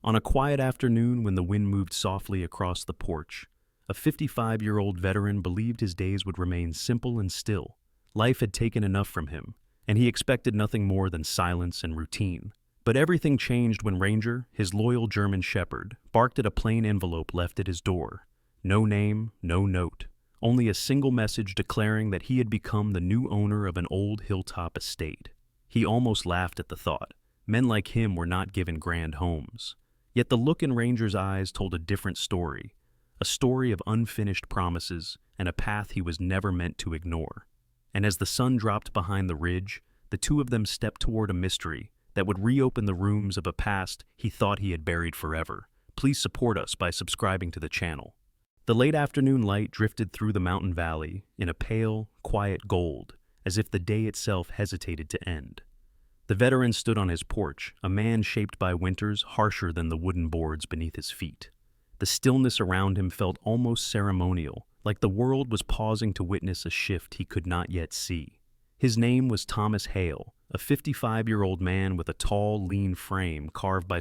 On a quiet afternoon when the wind moved softly across the porch, a 55-year-old veteran believed his days would remain simple and still. Life had taken enough from him, and he expected nothing more than silence and routine. But everything changed when Ranger, his loyal German shepherd, barked at a plain envelope left at his door. No name, no note, only a single message declaring that he had become the new owner of an old hilltop estate. He almost laughed at the thought. Men like him were not given grand homes. Yet the look in Ranger's eyes told a different story, a story of unfinished promises and a path he was never meant to ignore. And as the sun dropped behind the ridge, the two of them stepped toward a mystery that would reopen the rooms of a past he thought he had buried forever. Please support us by subscribing to the channel. The late afternoon light drifted through the mountain valley in a pale, quiet gold, as if the day itself hesitated to end. The veteran stood on his porch, a man shaped by winters harsher than the wooden boards beneath his feet. The stillness around him felt almost ceremonial, like the world was pausing to witness a shift he could not yet see. His name was Thomas Hale, a 55-year-old man with a tall, lean frame carved by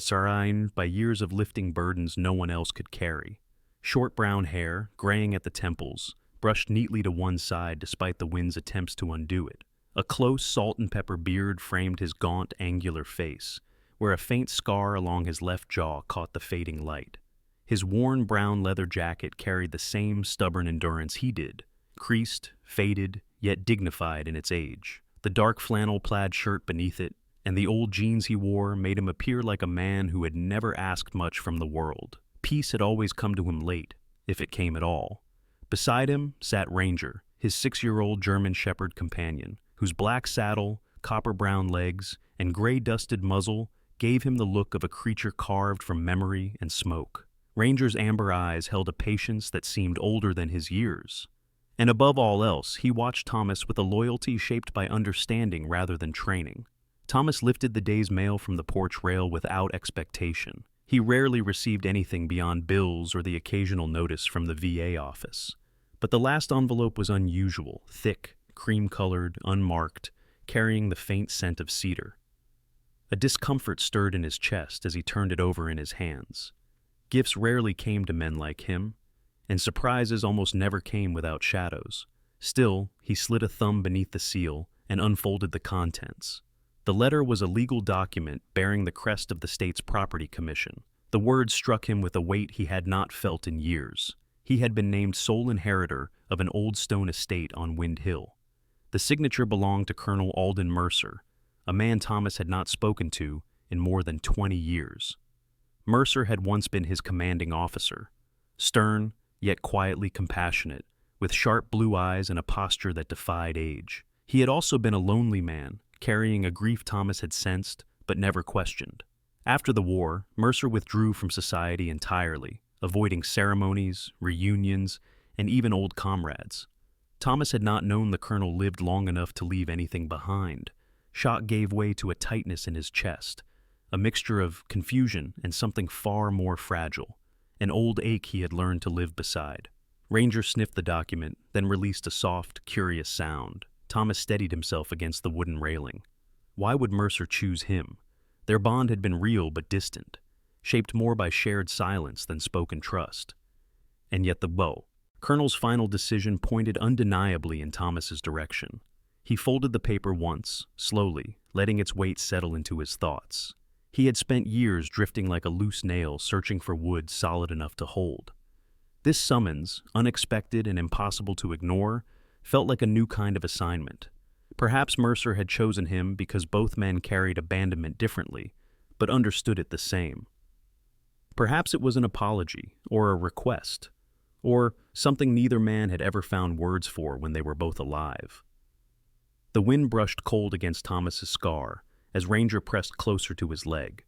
years of lifting burdens no one else could carry. Short brown hair, graying at the temples, brushed neatly to one side despite the wind's attempts to undo it. A close salt and pepper beard framed his gaunt, angular face, where a faint scar along his left jaw caught the fading light. His worn brown leather jacket carried the same stubborn endurance he did, creased, faded, yet dignified in its age. The dark flannel plaid shirt beneath it, and the old jeans he wore made him appear like a man who had never asked much from the world. Peace had always come to him late, if it came at all. Beside him sat Ranger, his 6-year-old German shepherd companion, whose black saddle, copper-brown legs, and gray-dusted muzzle gave him the look of a creature carved from memory and smoke. Ranger's amber eyes held a patience that seemed older than his years. And above all else, he watched Thomas with a loyalty shaped by understanding rather than training. Thomas lifted the day's mail from the porch rail without expectation. He rarely received anything beyond bills or the occasional notice from the VA office. But the last envelope was unusual, thick, cream-colored, unmarked, carrying the faint scent of cedar. A discomfort stirred in his chest as he turned it over in his hands. Gifts rarely came to men like him, and surprises almost never came without shadows. Still, he slid a thumb beneath the seal and unfolded the contents. The letter was a legal document bearing the crest of the state's property commission. The words struck him with a weight he had not felt in years. He had been named sole inheritor of an old stone estate on Wind Hill. The signature belonged to Colonel Alden Mercer, a man Thomas had not spoken to in more than 20 years. Mercer had once been his commanding officer, stern, yet quietly compassionate, with sharp blue eyes and a posture that defied age. He had also been a lonely man, carrying a grief Thomas had sensed but never questioned. After the war, Mercer withdrew from society entirely, avoiding ceremonies, reunions, and even old comrades. Thomas had not known the colonel lived long enough to leave anything behind. Shock gave way to a tightness in his chest, a mixture of confusion and something far more fragile, an old ache he had learned to live beside. Ranger sniffed the document, then released a soft, curious sound. Thomas steadied himself against the wooden railing. Why would Mercer choose him? Their bond had been real but distant, shaped more by shared silence than spoken trust. And yet the Colonel's final decision pointed undeniably in Thomas's direction. He folded the paper once, slowly, letting its weight settle into his thoughts. He had spent years drifting like a loose nail searching for wood solid enough to hold. This summons, unexpected and impossible to ignore, felt like a new kind of assignment. Perhaps Mercer had chosen him because both men carried abandonment differently, but understood it the same. Perhaps it was an apology, or a request, or something neither man had ever found words for when they were both alive. The wind brushed cold against Thomas's scar as Ranger pressed closer to his leg.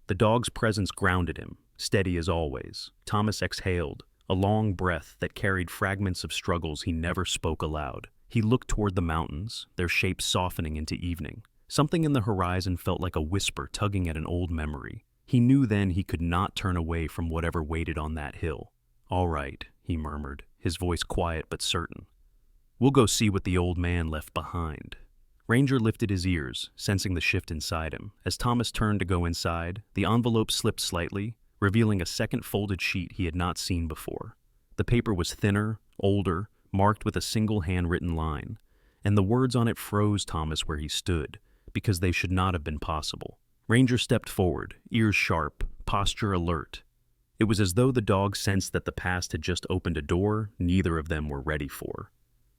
The dog's presence grounded him, steady as always. Thomas exhaled, a long breath that carried fragments of struggles he never spoke aloud. He looked toward the mountains, their shapes softening into evening. Something in the horizon felt like a whisper tugging at an old memory. He knew then he could not turn away from whatever waited on that hill. "All right," he murmured, his voice quiet but certain. "We'll go see what the old man left behind." Ranger lifted his ears, sensing the shift inside him. As Thomas turned to go inside, the envelope slipped slightly, revealing a second folded sheet he had not seen before. The paper was thinner, older, marked with a single handwritten line, and the words on it froze Thomas where he stood, because they should not have been possible. Ranger stepped forward, ears sharp, posture alert. It was as though the dog sensed that the past had just opened a door neither of them were ready for.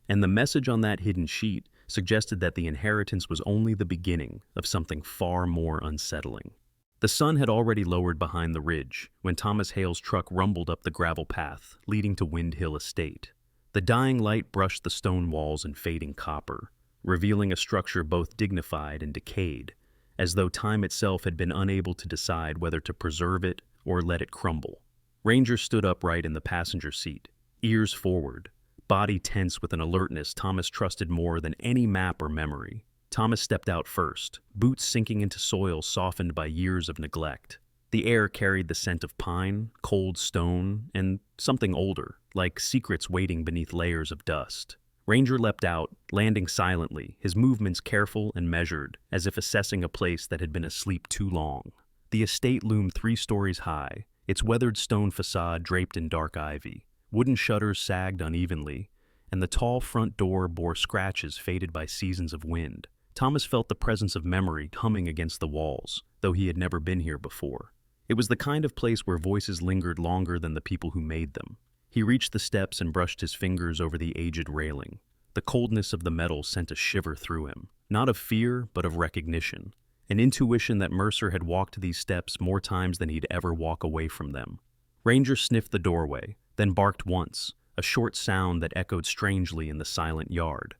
And the message on that hidden sheet suggested that the inheritance was only the beginning of something far more unsettling. The sun had already lowered behind the ridge when Thomas Hale's truck rumbled up the gravel path leading to Wind Hill Estate. The dying light brushed the stone walls and fading copper, revealing a structure both dignified and decayed, as though time itself had been unable to decide whether to preserve it or let it crumble. Ranger stood upright in the passenger seat, ears forward, body tense with an alertness Thomas trusted more than any map or memory. Thomas stepped out first, boots sinking into soil softened by years of neglect. The air carried the scent of pine, cold stone, and something older, like secrets waiting beneath layers of dust. Ranger leapt out, landing silently, his movements careful and measured, as if assessing a place that had been asleep too long. The estate loomed 3 stories high, its weathered stone facade draped in dark ivy. Wooden shutters sagged unevenly, and the tall front door bore scratches faded by seasons of wind. Thomas felt the presence of memory humming against the walls, though he had never been here before. It was the kind of place where voices lingered longer than the people who made them. He reached the steps and brushed his fingers over the aged railing. The coldness of the metal sent a shiver through him, not of fear, but of recognition, an intuition that Mercer had walked these steps more times than he'd ever walk away from them. Ranger sniffed the doorway, then barked once, a short sound that echoed strangely in the silent yard.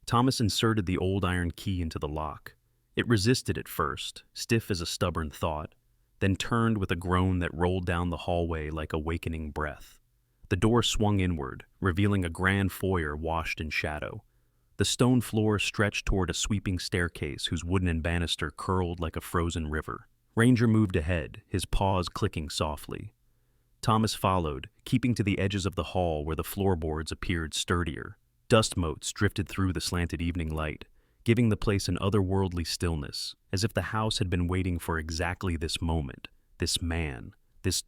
Thomas inserted the old iron key into the lock. It resisted at first, stiff as a stubborn thought, then turned with a groan that rolled down the hallway like a wakening breath. The door swung inward, revealing a grand foyer washed in shadow. The stone floor stretched toward a sweeping staircase whose wooden banister curled like a frozen river. Ranger moved ahead, his paws clicking softly. Thomas followed, keeping to the edges of the hall where the floorboards appeared sturdier. Dust motes drifted through the slanted evening light, giving the place an otherworldly stillness, as if the house had been waiting for exactly this moment, this man, this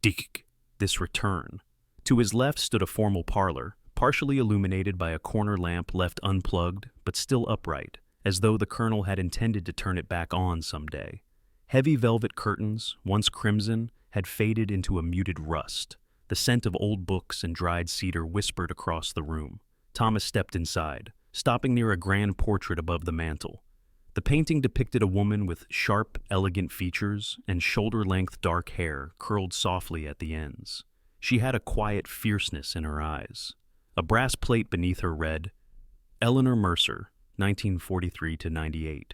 return. To his left stood a formal parlor, partially illuminated by a corner lamp left unplugged but still upright, as though the colonel had intended to turn it back on someday. Heavy velvet curtains, once crimson, had faded into a muted rust. The scent of old books and dried cedar whispered across the room. Thomas stepped inside, stopping near a grand portrait above the mantel. The painting depicted a woman with sharp, elegant features and shoulder-length dark hair curled softly at the ends. She had a quiet fierceness in her eyes. A brass plate beneath her read, Eleanor Mercer, 1943-98.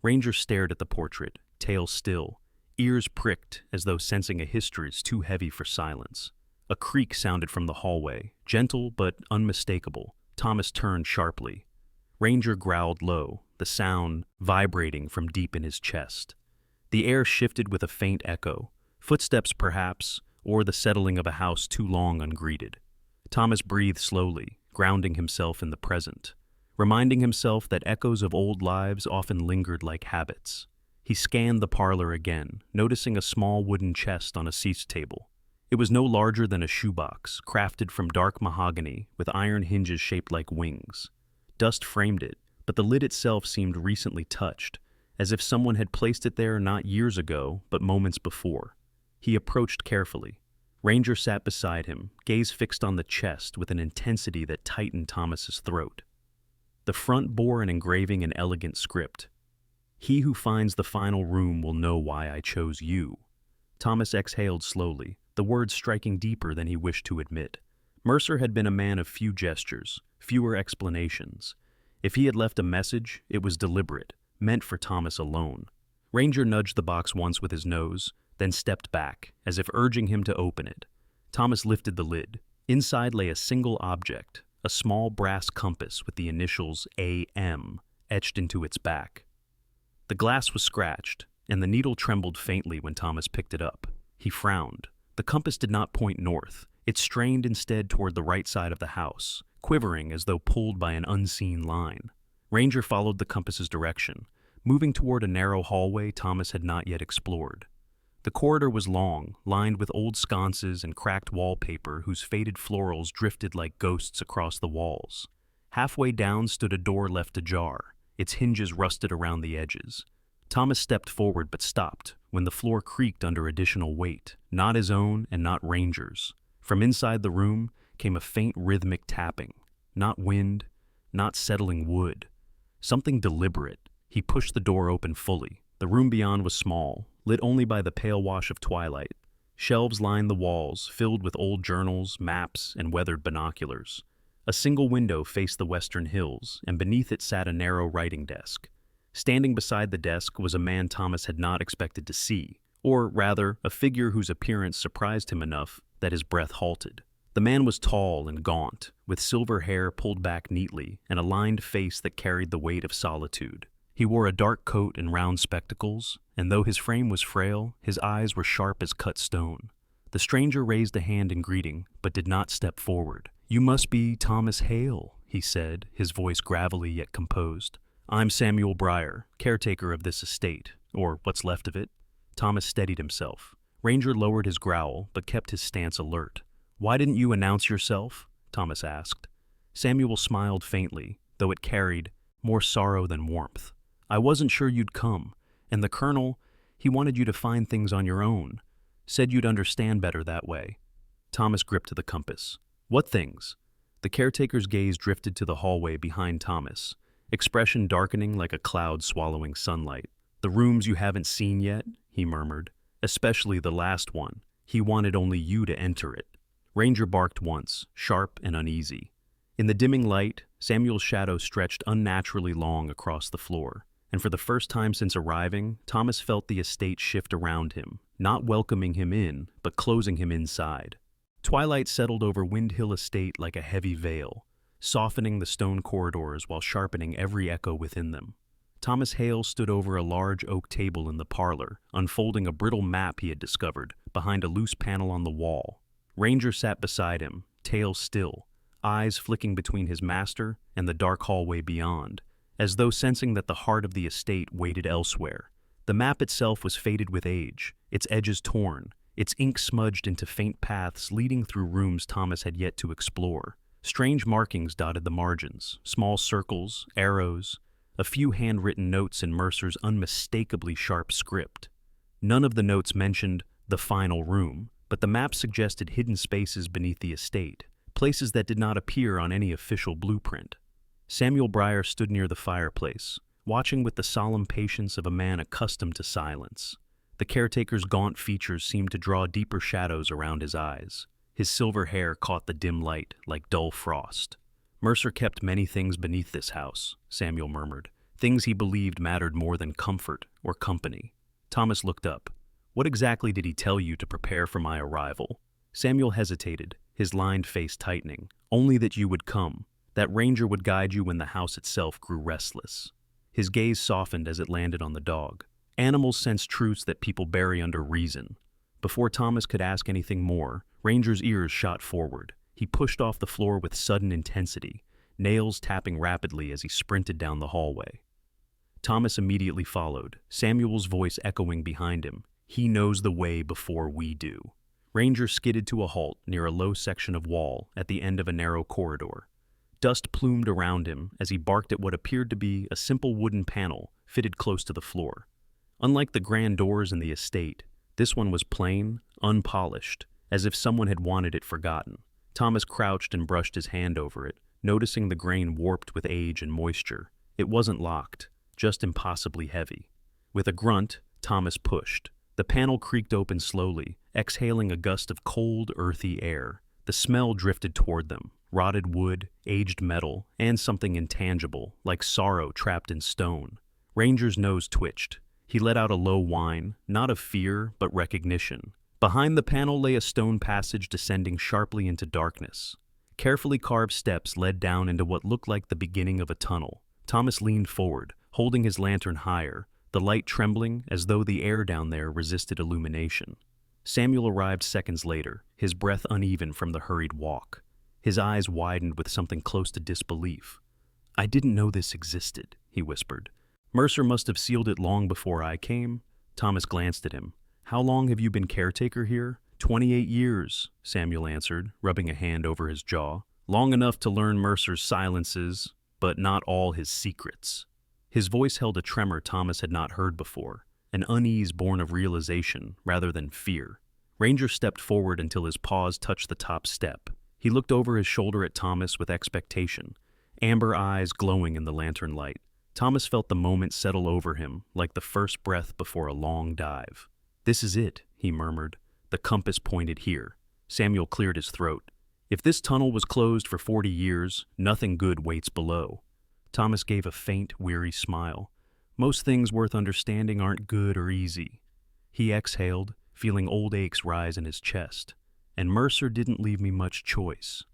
Ranger stared at the portrait, tail still, ears pricked as though sensing a history too heavy for silence. A creak sounded from the hallway, gentle but unmistakable. Thomas turned sharply. Ranger growled low, the sound vibrating from deep in his chest. The air shifted with a faint echo, footsteps perhaps, or the settling of a house too long ungreeted. Thomas breathed slowly, grounding himself in the present, reminding himself that echoes of old lives often lingered like habits. He scanned the parlor again, noticing a small wooden chest on a cease table. It was no larger than a shoebox, crafted from dark mahogany with iron hinges shaped like wings. Dust framed it, but the lid itself seemed recently touched, as if someone had placed it there not years ago, but moments before. He approached carefully. Ranger sat beside him, gaze fixed on the chest with an intensity that tightened Thomas's throat. The front bore an engraving in elegant script. "He who finds the final room will know why I chose you." Thomas exhaled slowly, the words striking deeper than he wished to admit. Mercer had been a man of few gestures, fewer explanations. If he had left a message, it was deliberate, meant for Thomas alone. Ranger nudged the box once with his nose, then stepped back, as if urging him to open it. Thomas lifted the lid. Inside lay a single object, a small brass compass with the initials AM etched into its back. The glass was scratched, and the needle trembled faintly when Thomas picked it up. He frowned. The compass did not point north. It strained instead toward the right side of the house, quivering as though pulled by an unseen line. Ranger followed the compass's direction, moving toward a narrow hallway Thomas had not yet explored. The corridor was long, lined with old sconces and cracked wallpaper whose faded florals drifted like ghosts across the walls. Halfway down stood a door left ajar, its hinges rusted around the edges. Thomas stepped forward but stopped when the floor creaked under additional weight, not his own and not Ranger's. From inside the room came a faint rhythmic tapping, not wind, not settling wood. Something deliberate. He pushed the door open fully. The room beyond was small, lit only by the pale wash of twilight. Shelves lined the walls, filled with old journals, maps, and weathered binoculars. A single window faced the western hills, and beneath it sat a narrow writing desk. Standing beside the desk was a man Thomas had not expected to see, or rather, a figure whose appearance surprised him enough that his breath halted. The man was tall and gaunt, with silver hair pulled back neatly and a lined face that carried the weight of solitude. He wore a dark coat and round spectacles, and though his frame was frail, his eyes were sharp as cut stone. The stranger raised a hand in greeting, but did not step forward. "You must be Thomas Hale," he said, his voice gravelly yet composed. "I'm Samuel Breyer, caretaker of this estate, or what's left of it." Thomas steadied himself. Ranger lowered his growl, but kept his stance alert. "Why didn't you announce yourself?" Thomas asked. Samuel smiled faintly, though it carried more sorrow than warmth. "I wasn't sure you'd come, and the colonel, he wanted you to find things on your own. Said you'd understand better that way." Thomas gripped the compass. "What things?" The caretaker's gaze drifted to the hallway behind Thomas, expression darkening like a cloud swallowing sunlight. "The rooms you haven't seen yet," he murmured. "Especially the last one. He wanted only you to enter it." Ranger barked once, sharp and uneasy. In the dimming light, Samuel's shadow stretched unnaturally long across the floor, and for the first time since arriving, Thomas felt the estate shift around him, not welcoming him in, but closing him inside. Twilight settled over Windhill Estate like a heavy veil, softening the stone corridors while sharpening every echo within them. Thomas Hale stood over a large oak table in the parlor, unfolding a brittle map he had discovered behind a loose panel on the wall. Ranger sat beside him, tail still, eyes flicking between his master and the dark hallway beyond, as though sensing that the heart of the estate waited elsewhere. The map itself was faded with age, its edges torn, its ink smudged into faint paths leading through rooms Thomas had yet to explore. Strange markings dotted the margins, small circles, arrows, a few handwritten notes in Mercer's unmistakably sharp script. None of the notes mentioned the final room, but the map suggested hidden spaces beneath the estate, places that did not appear on any official blueprint. Samuel Breyer stood near the fireplace, watching with the solemn patience of a man accustomed to silence. The caretaker's gaunt features seemed to draw deeper shadows around his eyes. His silver hair caught the dim light like dull frost. "Mercer kept many things beneath this house," Samuel murmured, "things he believed mattered more than comfort or company." Thomas looked up. "What exactly did he tell you to prepare for my arrival?" Samuel hesitated, his lined face tightening. "Only that you would come, that Ranger would guide you when the house itself grew restless." His gaze softened as it landed on the dog. Animals sense truths that people bury under reason. Before Thomas could ask anything more, Ranger's ears shot forward. He pushed off the floor with sudden intensity, nails tapping rapidly as he sprinted down the hallway. Thomas immediately followed, Samuel's voice echoing behind him. "He knows the way before we do." Ranger skidded to a halt near a low section of wall at the end of a narrow corridor. Dust plumed around him as he barked at what appeared to be a simple wooden panel fitted close to the floor. Unlike the grand doors in the estate, this one was plain, unpolished, as if someone had wanted it forgotten. Thomas crouched and brushed his hand over it, noticing the grain warped with age and moisture. It wasn't locked, just impossibly heavy. With a grunt, Thomas pushed. The panel creaked open slowly, exhaling a gust of cold, earthy air. The smell drifted toward them, rotted wood, aged metal, and something intangible, like sorrow trapped in stone. Ranger's nose twitched. He let out a low whine, not of fear, but recognition. Behind the panel lay a stone passage descending sharply into darkness. Carefully carved steps led down into what looked like the beginning of a tunnel. Thomas leaned forward, holding his lantern higher, the light trembling as though the air down there resisted illumination. Samuel arrived seconds later, his breath uneven from the hurried walk. His eyes widened with something close to disbelief. "I didn't know this existed," he whispered. "Mercer must have sealed it long before I came." Thomas glanced at him. "How long have you been caretaker here?" 28 years, Samuel answered, rubbing a hand over his jaw. "Long enough to learn Mercer's silences, but not all his secrets." His voice held a tremor Thomas had not heard before, an unease born of realization rather than fear. Ranger stepped forward until his paws touched the top step. He looked over his shoulder at Thomas with expectation, amber eyes glowing in the lantern light. Thomas felt the moment settle over him, like the first breath before a long dive. "This is it," he murmured. The compass pointed here. Samuel cleared his throat. "If this tunnel was closed for 40 years, nothing good waits below." Thomas gave a faint, weary smile. "Most things worth understanding aren't good or easy." He exhaled, feeling old aches rise in his chest. "And Mercer didn't leave me much choice."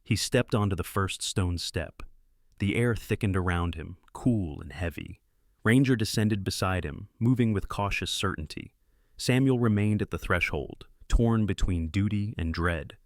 He stepped onto the first stone step. The air thickened around him, cool and heavy. Ranger descended beside him, moving with cautious certainty. Samuel remained at the threshold, torn between duty and dread.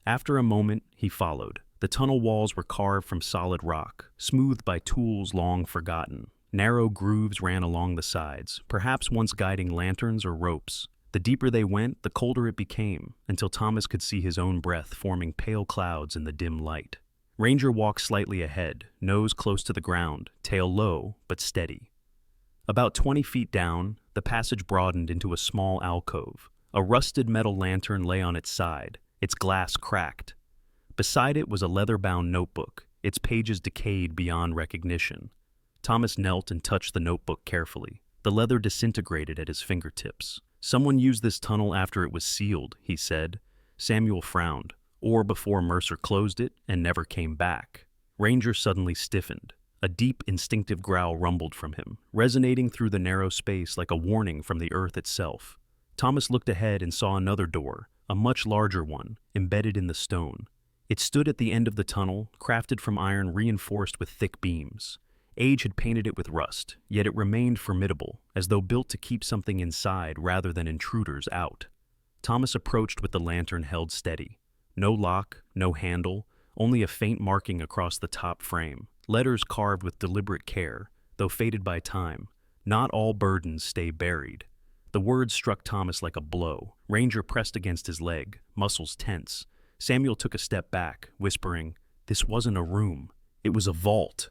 After a moment, he followed. The tunnel walls were carved from solid rock, smoothed by tools long forgotten. Narrow grooves ran along the sides, perhaps once guiding lanterns or ropes. The deeper they went, the colder it became, until Thomas could see his own breath forming pale clouds in the dim light. Ranger walked slightly ahead, nose close to the ground, tail low but steady. About 20 feet down, the passage broadened into a small alcove. A rusted metal lantern lay on its side, its glass cracked. Beside it was a leather-bound notebook, its pages decayed beyond recognition. Thomas knelt and touched the notebook carefully. The leather disintegrated at his fingertips. "Someone used this tunnel after it was sealed," he said. Samuel frowned. "Or before Mercer closed it and never came back." Ranger suddenly stiffened. A deep, instinctive growl rumbled from him, resonating through the narrow space like a warning from the earth itself. Thomas looked ahead and saw another door, a much larger one, embedded in the stone. It stood at the end of the tunnel, crafted from iron reinforced with thick beams. Age had painted it with rust, yet it remained formidable, as though built to keep something inside rather than intruders out. Thomas approached with the lantern held steady. No lock, no handle, only a faint marking across the top frame. Letters carved with deliberate care, though faded by time. "Not all burdens stay buried." The words struck Thomas like a blow. Ranger pressed against his leg, muscles tense. Samuel took a step back, whispering, "This wasn't a room. It was a vault."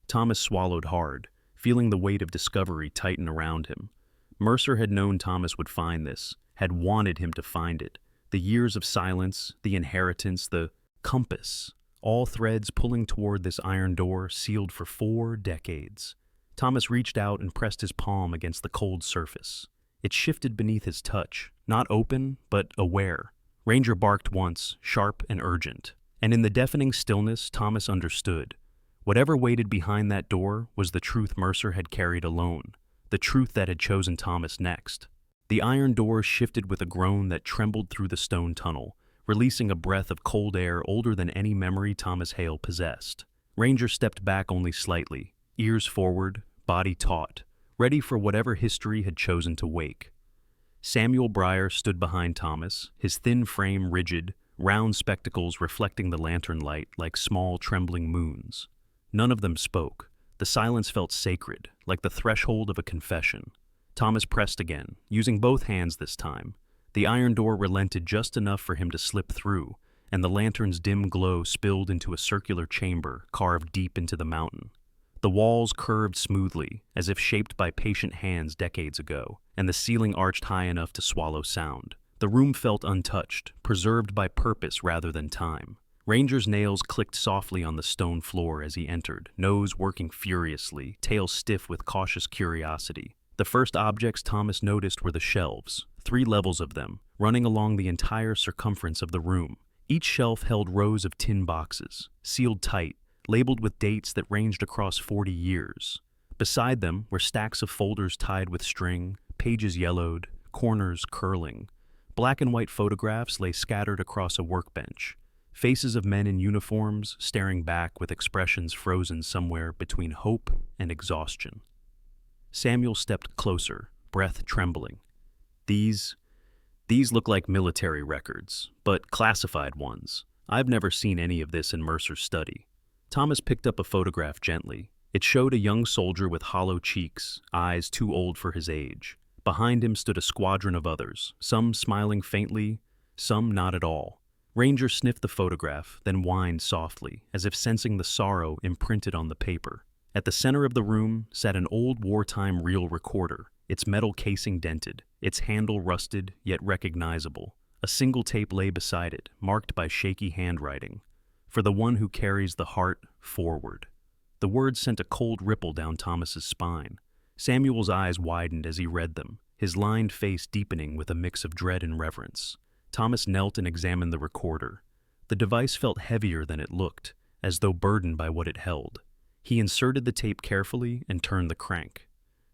Thomas swallowed hard, feeling the weight of discovery tighten around him. Mercer had known Thomas would find this, had wanted him to find it. The years of silence, the inheritance, the compass, all threads pulling toward this iron door sealed for 4 decades. Thomas reached out and pressed his palm against the cold surface. It shifted beneath his touch, not open, but aware. Ranger barked once, sharp and urgent. And in the deafening stillness, Thomas understood. Whatever waited behind that door was the truth Mercer had carried alone, the truth that had chosen Thomas next. The iron door shifted with a groan that trembled through the stone tunnel, releasing a breath of cold air older than any memory Thomas Hale possessed. Ranger stepped back only slightly, ears forward, body taut, ready for whatever history had chosen to wake. Samuel Breyer stood behind Thomas, his thin frame rigid, round spectacles reflecting the lantern light like small trembling moons. None of them spoke. The silence felt sacred, like the threshold of a confession. Thomas pressed again, using both hands this time. The iron door relented just enough for him to slip through, and the lantern's dim glow spilled into a circular chamber carved deep into the mountain. The walls curved smoothly, as if shaped by patient hands decades ago, and the ceiling arched high enough to swallow sound. The room felt untouched, preserved by purpose rather than time. Ranger's nails clicked softly on the stone floor as he entered, nose working furiously, tail stiff with cautious curiosity. The first objects Thomas noticed were the shelves, 3 levels of them, running along the entire circumference of the room. Each shelf held rows of tin boxes, sealed tight, labeled with dates that ranged across 40 years. Beside them were stacks of folders tied with string, pages yellowed, corners curling. Black and white photographs lay scattered across a workbench. Faces of men in uniforms staring back with expressions frozen somewhere between hope and exhaustion. Samuel stepped closer, breath trembling. These look like military records, but classified ones. I've never seen any of this in Mercer's study. Thomas picked up a photograph gently. It showed a young soldier with hollow cheeks, eyes too old for his age. Behind him stood a squadron of others, some smiling faintly, some not at all. Ranger sniffed the photograph, then whined softly, as if sensing the sorrow imprinted on the paper. At the center of the room sat an old wartime reel recorder, its metal casing dented, its handle rusted yet recognizable. A single tape lay beside it, marked by shaky handwriting. For the one who carries the heart forward. The words sent a cold ripple down Thomas's spine. Samuel's eyes widened as he read them, his lined face deepening with a mix of dread and reverence. Thomas knelt and examined the recorder. The device felt heavier than it looked, as though burdened by what it held. He inserted the tape carefully and turned the crank.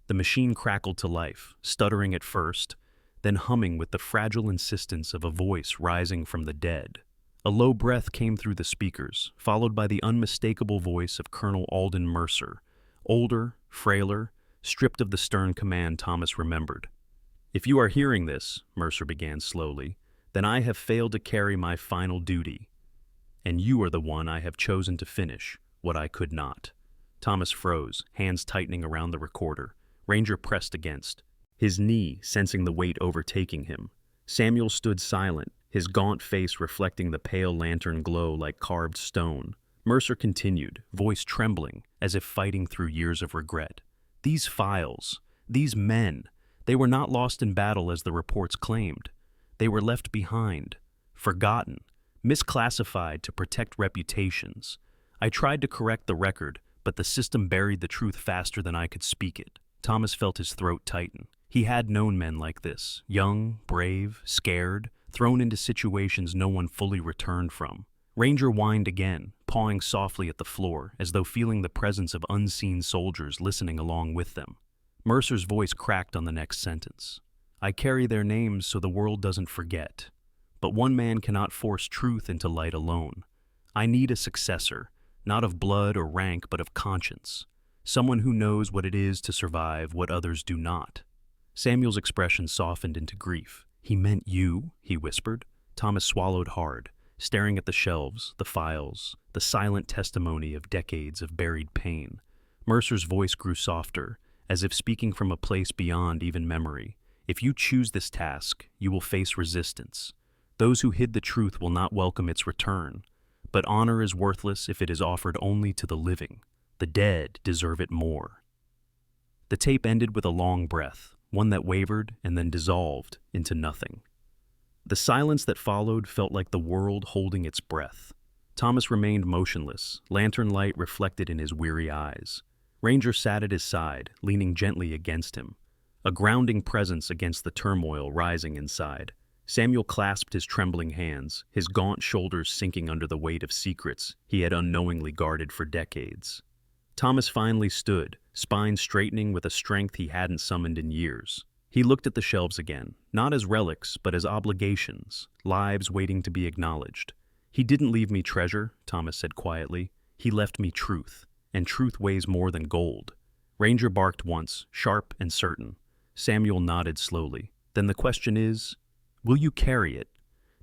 The machine crackled to life, stuttering at first, then humming with the fragile insistence of a voice rising from the dead. A low breath came through the speakers, followed by the unmistakable voice of Colonel Alden Mercer, older, frailer, stripped of the stern command Thomas remembered. "If you are hearing this," Mercer began slowly, "then I have failed to carry my final duty, and you are the one I have chosen to finish what I could not." Thomas froze, hands tightening around the recorder. Ranger pressed against, his knee sensing the weight overtaking him. Samuel stood silent, his gaunt face reflecting the pale lantern glow like carved stone. Mercer continued, voice trembling, as if fighting through years of regret. "These files, these men, they were not lost in battle as the reports claimed. They were left behind, forgotten, misclassified to protect reputations. I tried to correct the record, but the system buried the truth faster than I could speak it." Thomas felt his throat tighten. He had known men like this, young, brave, scared, thrown into situations no one fully returned from. Ranger whined again, pawing softly at the floor, as though feeling the presence of unseen soldiers listening along with them. Mercer's voice cracked on the next sentence. "I carry their names so the world doesn't forget. But one man cannot force truth into light alone. I need a successor, not of blood or rank, but of conscience. Someone who knows what it is to survive what others do not." Samuel's expression softened into grief. "He meant you," he whispered. Thomas swallowed hard, staring at the shelves, the files, the silent testimony of decades of buried pain. Mercer's voice grew softer, as if speaking from a place beyond even memory. "If you choose this task, you will face resistance. Those who hid the truth will not welcome its return. But honor is worthless if it is offered only to the living. The dead deserve it more." The tape ended with a long breath, one that wavered and then dissolved into nothing. The silence that followed felt like the world holding its breath. Thomas remained motionless, lantern light reflected in his weary eyes. Ranger sat at his side, leaning gently against him, a grounding presence against the turmoil rising inside. Samuel clasped his trembling hands, his gaunt shoulders sinking under the weight of secrets he had unknowingly guarded for decades. Thomas finally stood, spine straightening with a strength he hadn't summoned in years. He looked at the shelves again, not as relics, but as obligations, lives waiting to be acknowledged. "He didn't leave me treasure," Thomas said quietly. "He left me truth, and truth weighs more than gold." Ranger barked once, sharp and certain. Samuel nodded slowly. "Then the question is, will you carry it?"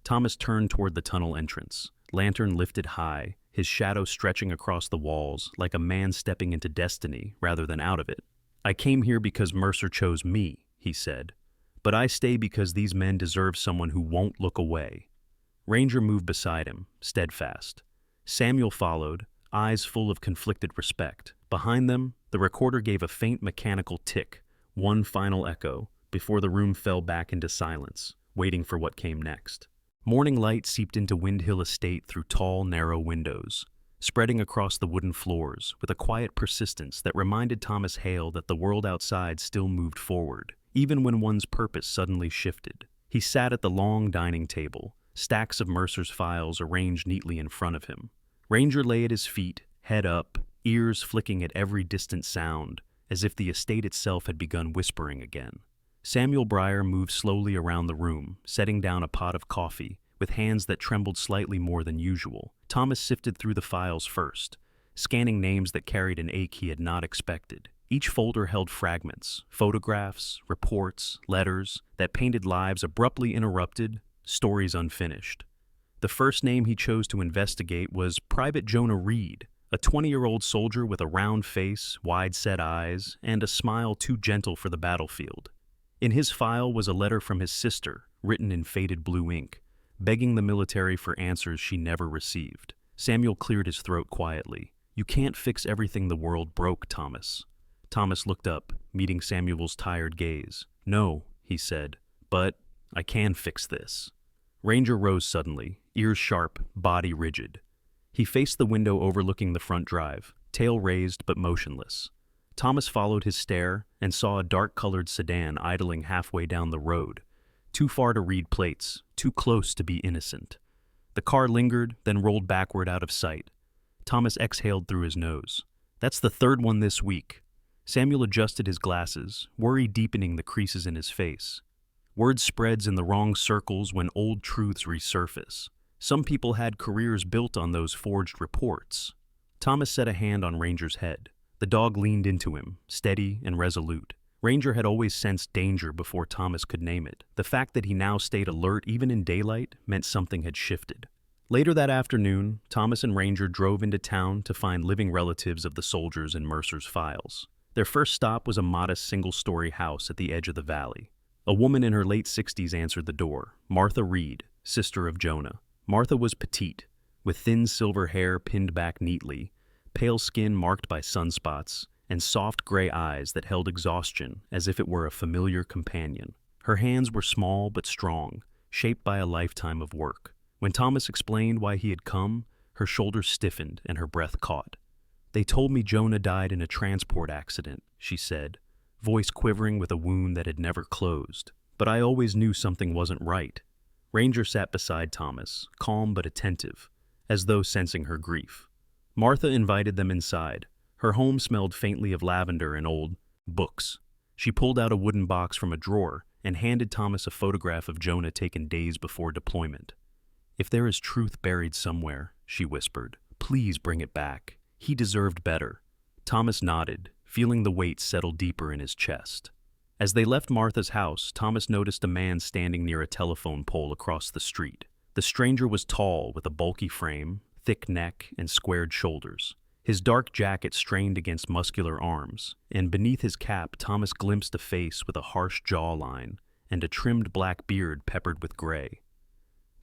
Thomas turned toward the tunnel entrance, lantern lifted high, his shadow stretching across the walls like a man stepping into destiny rather than out of it. "I came here because Mercer chose me," he said. "But I stay because these men deserve someone who won't look away." Ranger moved beside him, steadfast. Samuel followed, eyes full of conflicted respect. Behind them, the recorder gave a faint mechanical tick, one final echo, before the room fell back into silence, waiting for what came next. Morning light seeped into Windhill Estate through tall, narrow windows, spreading across the wooden floors with a quiet persistence that reminded Thomas Hale that the world outside still moved forward, even when one's purpose suddenly shifted. He sat at the long dining table, stacks of Mercer's files arranged neatly in front of him. Ranger lay at his feet, head up, ears flicking at every distant sound, as if the estate itself had begun whispering again. Samuel Breyer moved slowly around the room, setting down a pot of coffee, with hands that trembled slightly more than usual. Thomas sifted through the files first, scanning names that carried an ache he had not expected. Each folder held fragments, photographs, reports, letters, that painted lives abruptly interrupted, stories unfinished. The first name he chose to investigate was Private Jonah Reed, a 20-year-old soldier with a round face, wide-set eyes, and a smile too gentle for the battlefield. In his file was a letter from his sister, written in faded blue ink, begging the military for answers she never received. Samuel cleared his throat quietly. "You can't fix everything the world broke, Thomas." Thomas looked up, meeting Samuel's tired gaze. "No," he said, "but I can fix this." Ranger rose suddenly, ears sharp, body rigid. He faced the window overlooking the front drive, tail raised but motionless. Thomas followed his stare and saw a dark-colored sedan idling halfway down the road, too far to read plates, too close to be innocent. The car lingered, then rolled backward out of sight. Thomas exhaled through his nose. "That's the third one this week." Samuel adjusted his glasses, worry deepening the creases in his face. Word spreads in the wrong circles when old truths resurface. Some people had careers built on those forged reports. Thomas set a hand on Ranger's head. The dog leaned into him, steady and resolute. Ranger had always sensed danger before Thomas could name it. The fact that he now stayed alert even in daylight meant something had shifted. Later that afternoon, Thomas and Ranger drove into town to find living relatives of the soldiers in Mercer's files. Their first stop was a modest single-story house at the edge of the valley. A woman in her late 60s answered the door, Martha Reed, sister of Jonah. Martha was petite, with thin silver hair pinned back neatly, pale skin marked by sunspots, and soft gray eyes that held exhaustion as if it were a familiar companion. Her hands were small but strong, shaped by a lifetime of work. When Thomas explained why he had come, her shoulders stiffened and her breath caught. "They told me Jonah died in a transport accident," she said, voice quivering with a wound that had never closed. "But I always knew something wasn't right." Ranger sat beside Thomas, calm but attentive, as though sensing her grief. Martha invited them inside. Her home smelled faintly of lavender and old books. She pulled out a wooden box from a drawer and handed Thomas a photograph of Jonah taken days before deployment. "If there is truth buried somewhere," she whispered, "please bring it back. He deserved better." Thomas nodded, feeling the weight settle deeper in his chest. As they left Martha's house, Thomas noticed a man standing near a telephone pole across the street. The stranger was tall, with a bulky frame, thick neck, and squared shoulders. His dark jacket strained against muscular arms, and beneath his cap Thomas glimpsed a face with a harsh jawline and a trimmed black beard peppered with gray.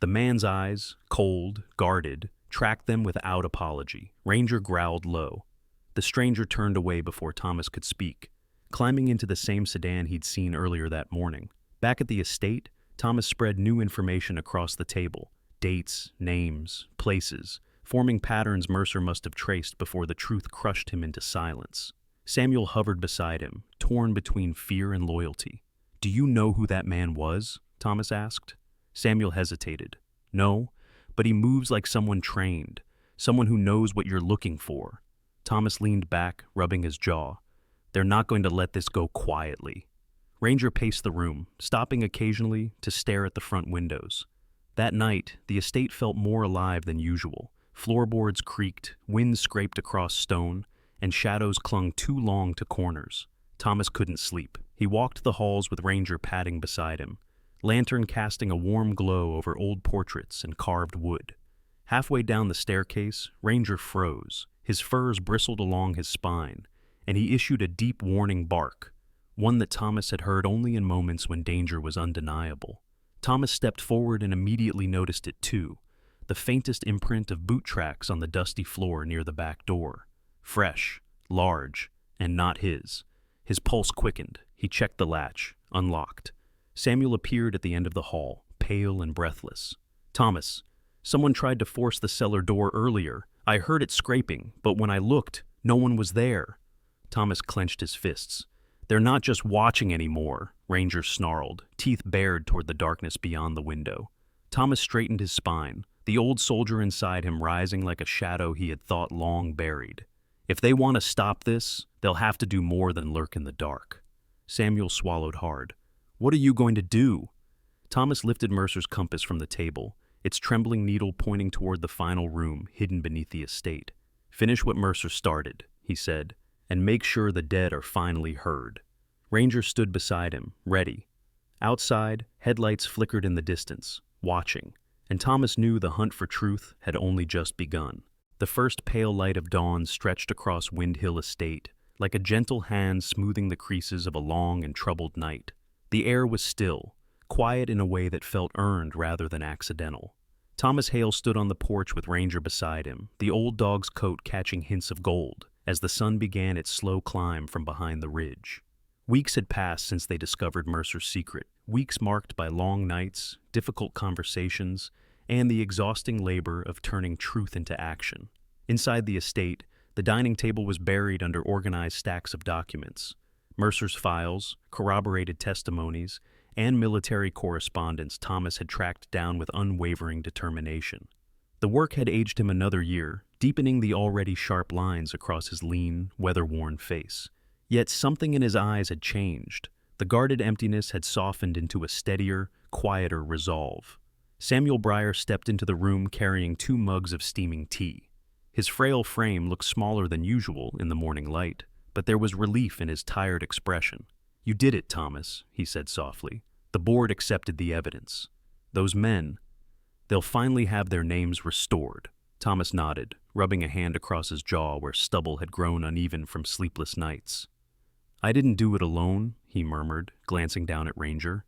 The man's eyes, cold, guarded, tracked them without apology. Ranger growled low. The stranger turned away before Thomas could speak, climbing into the same sedan he'd seen earlier that morning. Back at the estate, Thomas spread new information across the table. Dates, names, places, forming patterns Mercer must have traced before the truth crushed him into silence. Samuel hovered beside him, torn between fear and loyalty. "Do you know who that man was?" Thomas asked. Samuel hesitated. "No, but he moves like someone trained, someone who knows what you're looking for." Thomas leaned back, rubbing his jaw. "They're not going to let this go quietly." Ranger paced the room, stopping occasionally to stare at the front windows. That night, the estate felt more alive than usual. Floorboards creaked, wind scraped across stone, and shadows clung too long to corners. Thomas couldn't sleep. He walked the halls with Ranger padding beside him, lantern casting a warm glow over old portraits and carved wood. Halfway down the staircase, Ranger froze. His furs bristled along his spine, and he issued a deep warning bark, one that Thomas had heard only in moments when danger was undeniable. Thomas stepped forward and immediately noticed it too, the faintest imprint of boot tracks on the dusty floor near the back door. Fresh, large, and not his. His pulse quickened. He checked the latch, unlocked. Samuel appeared at the end of the hall, pale and breathless. "Thomas, someone tried to force the cellar door earlier. I heard it scraping, but when I looked, no one was there." Thomas clenched his fists. "They're not just watching anymore," Ranger snarled, teeth bared toward the darkness beyond the window. Thomas straightened his spine, the old soldier inside him rising like a shadow he had thought long buried. "If they want to stop this, they'll have to do more than lurk in the dark." Samuel swallowed hard. "What are you going to do?" Thomas lifted Mercer's compass from the table, its trembling needle pointing toward the final room hidden beneath the estate. "Finish what Mercer started," he said, "and make sure the dead are finally heard." Ranger stood beside him, ready. Outside, headlights flickered in the distance, watching, and Thomas knew the hunt for truth had only just begun. The first pale light of dawn stretched across Wind Hill Estate, like a gentle hand smoothing the creases of a long and troubled night. The air was still, quiet in a way that felt earned rather than accidental. Thomas Hale stood on the porch with Ranger beside him, the old dog's coat catching hints of gold as the sun began its slow climb from behind the ridge. Weeks had passed since they discovered Mercer's secret, weeks marked by long nights, difficult conversations, and the exhausting labor of turning truth into action. Inside the estate, the dining table was buried under organized stacks of documents. Mercer's files, corroborated testimonies, and military correspondence Thomas had tracked down with unwavering determination. The work had aged him another year, deepening the already sharp lines across his lean, weather-worn face. Yet something in his eyes had changed. The guarded emptiness had softened into a steadier, quieter resolve. Samuel Breyer stepped into the room carrying 2 mugs of steaming tea. His frail frame looked smaller than usual in the morning light, but there was relief in his tired expression. "You did it, Thomas," he said softly. "The board accepted the evidence. Those men, they'll finally have their names restored." Thomas nodded, rubbing a hand across his jaw where stubble had grown uneven from sleepless nights. "I didn't do it alone," he murmured, glancing down at Ranger.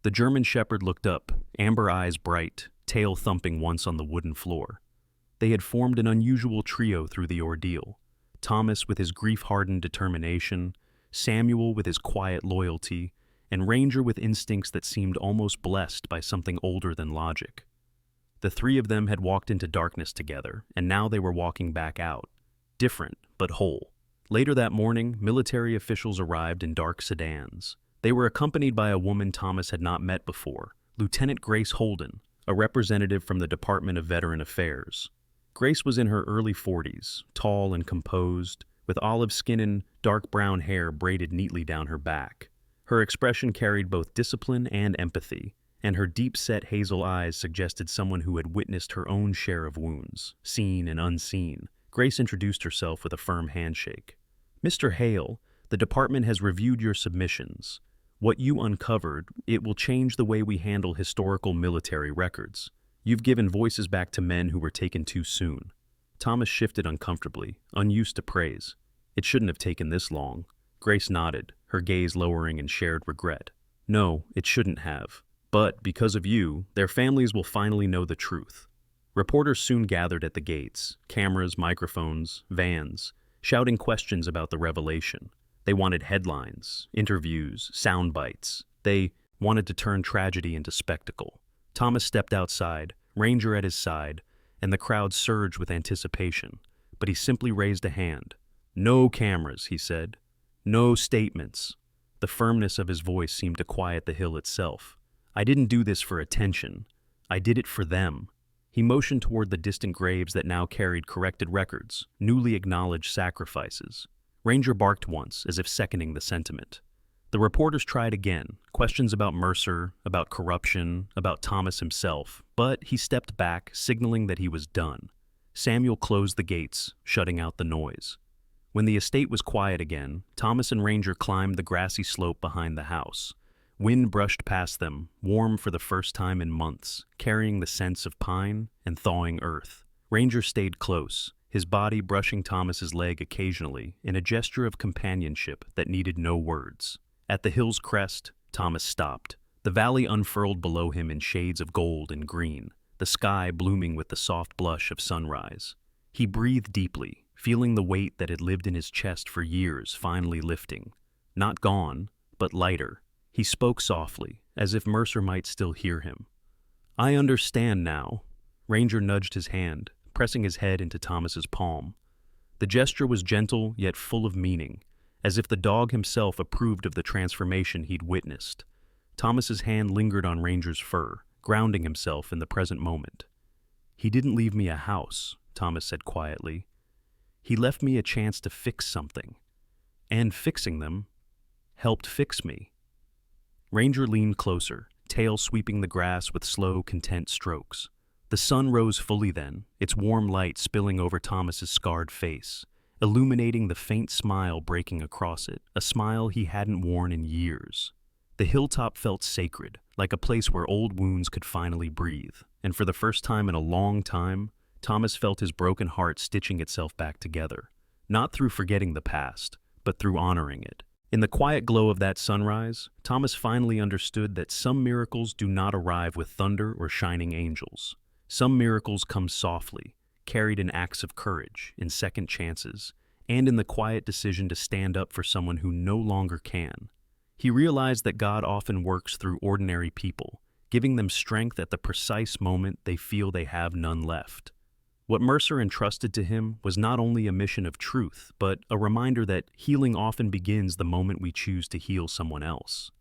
The German shepherd looked up, amber eyes bright, tail thumping once on the wooden floor. They had formed an unusual trio through the ordeal. Thomas with his grief-hardened determination, Samuel with his quiet loyalty, and Ranger with instincts that seemed almost blessed by something older than logic. The 3 of them had walked into darkness together, and now they were walking back out, different but whole. Later that morning, military officials arrived in dark sedans. They were accompanied by a woman Thomas had not met before, Lieutenant Grace Holden, a representative from the Department of Veteran Affairs. Grace was in her early 40s, tall and composed, with olive skin and dark brown hair braided neatly down her back. Her expression carried both discipline and empathy, and her deep-set hazel eyes suggested someone who had witnessed her own share of wounds, seen and unseen. Grace introduced herself with a firm handshake. "Mr. Hale, the department has reviewed your submissions. What you uncovered, it will change the way we handle historical military records. You've given voices back to men who were taken too soon." Thomas shifted uncomfortably, unused to praise. "It shouldn't have taken this long." Grace nodded, her gaze lowering in shared regret. "No, it shouldn't have. But, because of you, their families will finally know the truth." Reporters soon gathered at the gates, cameras, microphones, vans, shouting questions about the revelation. They wanted headlines, interviews, sound bites. They wanted to turn tragedy into spectacle. Thomas stepped outside, Ranger at his side, and the crowd surged with anticipation. But he simply raised a hand. "No cameras," he said. "No statements." The firmness of his voice seemed to quiet the hill itself. "I didn't do this for attention. I did it for them." He motioned toward the distant graves that now carried corrected records, newly acknowledged sacrifices. Ranger barked once, as if seconding the sentiment. The reporters tried again, questions about Mercer, about corruption, about Thomas himself, but he stepped back, signaling that he was done. Samuel closed the gates, shutting out the noise. When the estate was quiet again, Thomas and Ranger climbed the grassy slope behind the house. Wind brushed past them, warm for the first time in months, carrying the scents of pine and thawing earth. Ranger stayed close, his body brushing Thomas's leg occasionally in a gesture of companionship that needed no words. At the hill's crest, Thomas stopped. The valley unfurled below him in shades of gold and green, the sky blooming with the soft blush of sunrise. He breathed deeply, feeling the weight that had lived in his chest for years finally lifting. Not gone, but lighter. He spoke softly, as if Mercer might still hear him. "I understand now." Ranger nudged his hand, pressing his head into Thomas's palm. The gesture was gentle yet full of meaning, as if the dog himself approved of the transformation he'd witnessed. Thomas's hand lingered on Ranger's fur, grounding himself in the present moment. "He didn't leave me a house," Thomas said quietly. "He left me a chance to fix something. And fixing them helped fix me." Ranger leaned closer, tail sweeping the grass with slow, content strokes. The sun rose fully then, its warm light spilling over Thomas's scarred face, illuminating the faint smile breaking across it, a smile he hadn't worn in years. The hilltop felt sacred, like a place where old wounds could finally breathe, and for the first time in a long time, Thomas felt his broken heart stitching itself back together, not through forgetting the past, but through honoring it. In the quiet glow of that sunrise, Thomas finally understood that some miracles do not arrive with thunder or shining angels. Some miracles come softly, carried in acts of courage, in second chances, and in the quiet decision to stand up for someone who no longer can. He realized that God often works through ordinary people, giving them strength at the precise moment they feel they have none left. What Mercer entrusted to him was not only a mission of truth, but a reminder that healing often begins the moment we choose to heal someone else.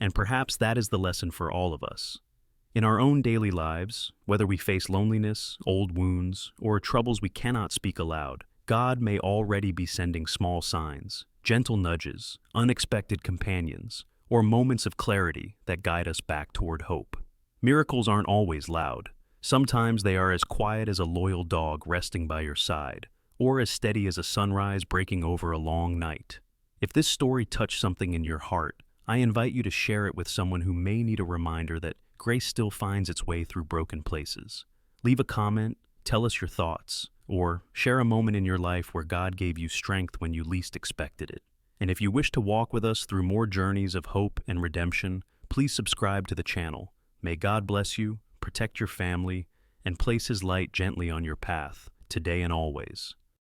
And perhaps that is the lesson for all of us. In our own daily lives, whether we face loneliness, old wounds, or troubles we cannot speak aloud, God may already be sending small signs, gentle nudges, unexpected companions, or moments of clarity that guide us back toward hope. Miracles aren't always loud. Sometimes they are as quiet as a loyal dog resting by your side, or as steady as a sunrise breaking over a long night. If this story touched something in your heart, I invite you to share it with someone who may need a reminder that grace still finds its way through broken places. Leave a comment, tell us your thoughts, or share a moment in your life where God gave you strength when you least expected it. And if you wish to walk with us through more journeys of hope and redemption, please subscribe to the channel. May God bless you, protect your family, and place His light gently on your path, today and always.